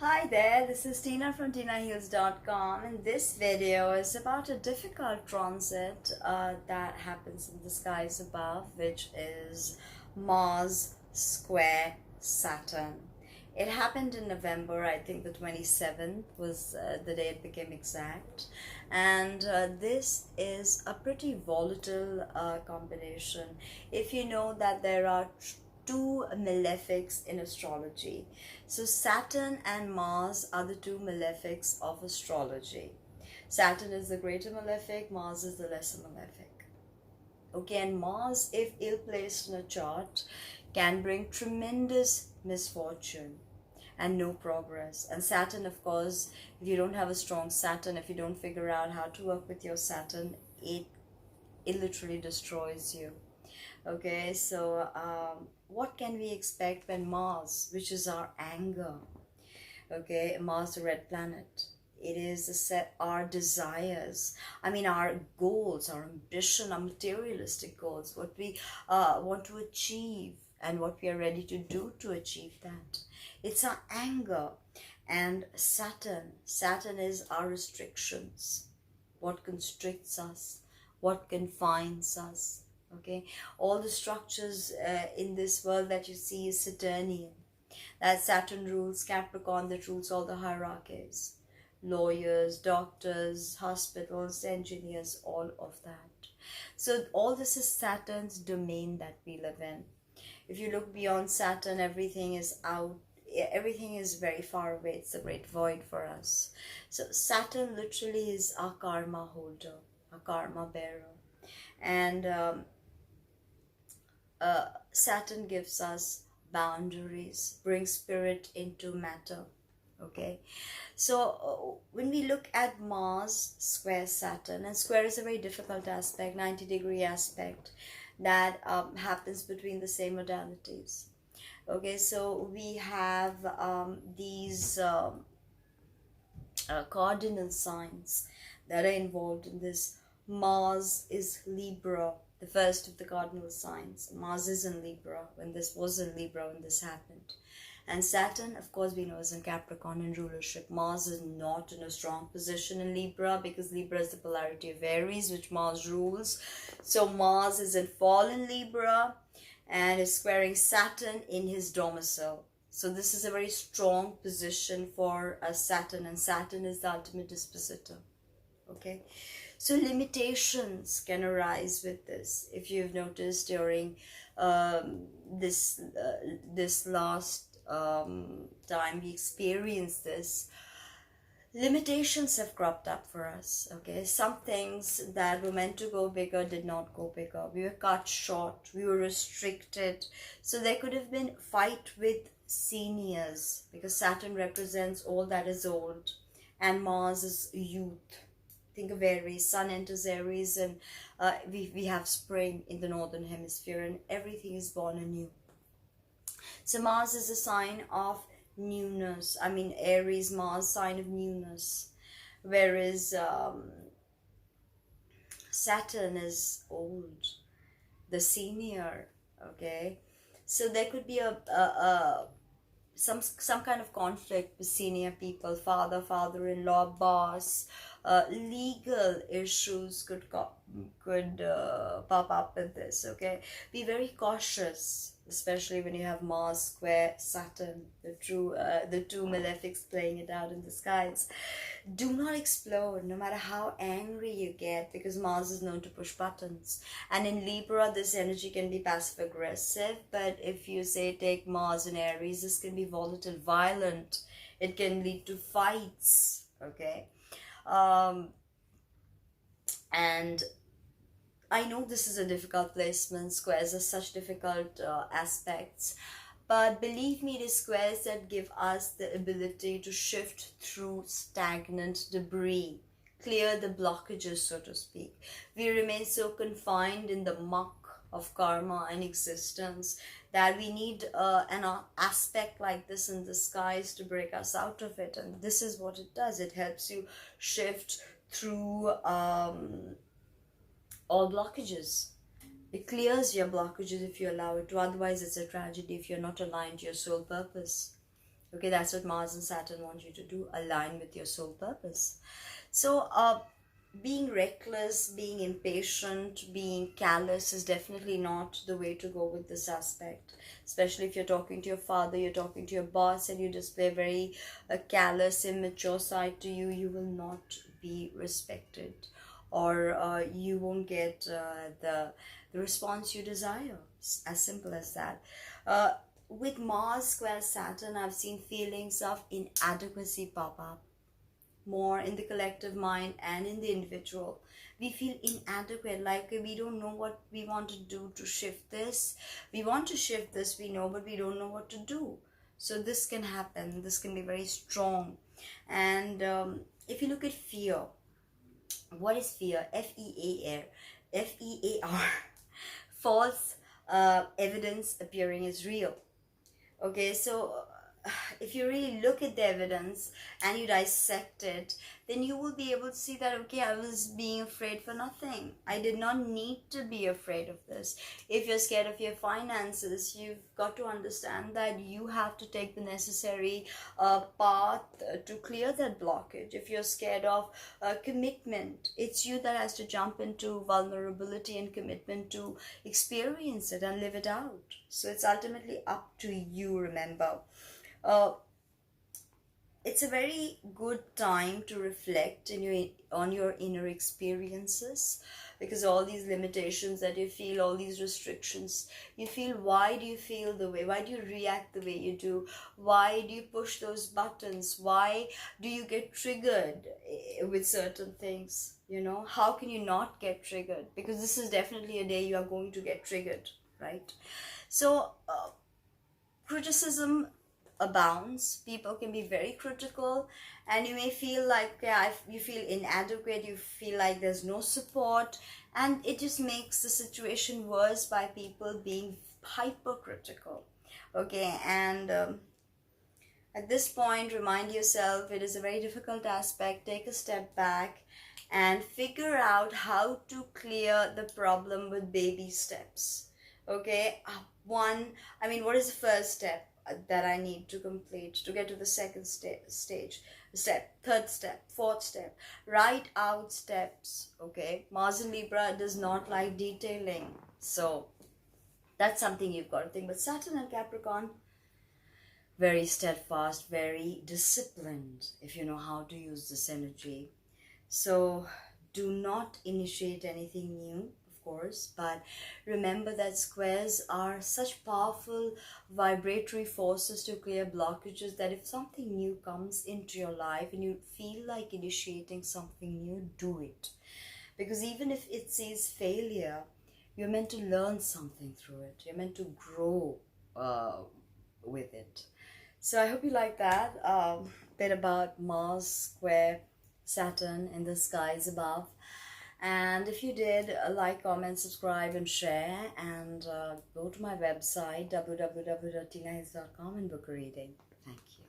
Hi there, this is Tina from TinaHeals.com, and this video is about a difficult transit that happens in the skies above, which is Mars square Saturn. It happened in November, I think the 27th was the day it became exact, and this is a pretty volatile combination. If you know that there are two malefics in astrology. So Saturn and Mars are the two malefics of astrology. Saturn is the greater malefic, Mars is the lesser malefic. Okay, and Mars, if ill placed in a chart, can bring tremendous misfortune and no progress. And Saturn, of course, if you don't have a strong Saturn, if you don't figure out how to work with your Saturn, it literally destroys you. Okay, so what can we expect when Mars, which is our anger, okay, Mars, the red planet, it is a set our desires, our goals, our ambition, our materialistic goals, what we want to achieve and what we are ready to do to achieve that. It's our anger. And Saturn is our restrictions, what constricts us, what confines us. Okay, all the structures in this world that you see is Saturnian. That Saturn rules Capricorn, that rules all the hierarchies, lawyers, doctors, hospitals, engineers, all of that. So all this is Saturn's domain that we live in. If you look beyond Saturn, everything is out, everything is very far away. It's the great void for us. So Saturn literally is our karma holder, our karma bearer. And Saturn gives us boundaries, brings spirit into matter. Okay, so when we look at Mars square Saturn, and square is a very difficult aspect, 90-degree aspect that happens between the same modalities. Okay, so we have these cardinal signs that are involved in this. Mars is Libra, the first of the cardinal signs. Mars is in Libra when this was in Libra when this happened. And Saturn, of course, we know is in Capricorn in rulership. Mars is not in a strong position in Libra because Libra is the polarity of Aries, which Mars rules. So Mars is in fallen Libra and is squaring Saturn in his domicile. So this is a very strong position for Saturn, and Saturn is the ultimate dispositor. Okay, so limitations can arise with this. If you've noticed during this last time we experienced this, limitations have cropped up for us. Okay, some things that were meant to go bigger did not go bigger. We were cut short, we were restricted. So there could have been fight with seniors because Saturn represents all that is old and Mars is youth. Think of Aries. Sun enters Aries, and we have spring in the northern hemisphere, and everything is born anew. So Mars is a sign of newness. Aries, Mars, sign of newness, whereas Saturn is old, the senior. Okay, so there could be some kind of conflict with senior people, father-in-law, boss. Legal issues could pop up with this. Okay, be very cautious, especially when you have Mars square Saturn, the two malefics playing it out in the skies. Do not explode no matter how angry you get, because Mars is known to push buttons. And in Libra, this energy can be passive aggressive, but if you say take Mars in Aries, this can be volatile, violent. It can lead to fights. Okay, and I know this is a difficult placement. Squares are such difficult aspects, but believe me, it is squares that give us the ability to shift through stagnant debris, clear the blockages, so to speak. We remain so confined in the muck of karma and existence that we need an aspect like this in the skies to break us out of it. And this is what it does. It helps you shift through all blockages. It clears your blockages if you allow it to. Otherwise, it's a tragedy if you're not aligned to your soul purpose. Okay, that's what Mars and Saturn want you to do, align with your soul purpose. So, being reckless, being impatient, being callous is definitely not the way to go with this aspect. Especially if you're talking to your father, you're talking to your boss, and you display very callous, immature side to you, you will not be respected, or you won't get the response you desire. As simple as that. With Mars square Saturn, I've seen feelings of inadequacy pop up more in the collective mind and in the individual. We feel inadequate, like we don't know what we want to do to shift this. We want to shift this, we know, but we don't know what to do. So this can happen, this can be very strong. And if you look at fear, what is fear? Fear, false evidence appearing as real. Okay, so if you really look at the evidence and you dissect it, then you will be able to see that, okay, I was being afraid for nothing. I did not need to be afraid of this. If you're scared of your finances, you've got to understand that you have to take the necessary path to clear that blockage. If you're scared of commitment, it's you that has to jump into vulnerability and commitment to experience it and live it out. So it's ultimately up to you, remember. Uh, it's a very good time to reflect on your inner experiences, because all these limitations that you feel, all these restrictions you feel, why do you feel the way, why do you react the way you do, why do you push those buttons, why do you get triggered with certain things, how can you not get triggered? Because this is definitely a day you are going to get triggered, right? So criticism abounds. People can be very critical, and you may feel like, yeah, you feel inadequate, you feel like there's no support, and it just makes the situation worse by people being hypercritical. Okay, and at this point, remind yourself it is a very difficult aspect. Take a step back and figure out how to clear the problem with baby steps. Okay, what is the first step that I need to complete to get to the second stage? Step, third step, fourth step. Write out steps. Okay, Mars in Libra does not like detailing, so that's something you've got to think. But Saturn and Capricorn, very steadfast, very disciplined, if you know how to use this energy. So do not initiate anything new, of course, but remember that squares are such powerful vibratory forces to clear blockages, that if something new comes into your life and you feel like initiating something new, do it. Because even if it sees failure, you're meant to learn something through it. You're meant to grow with it. So I hope you like that bit about Mars square Saturn in the skies above. And if you did, like, comment, subscribe, and share. And go to my website, www.tinahis.com, and book a reading. Thank you.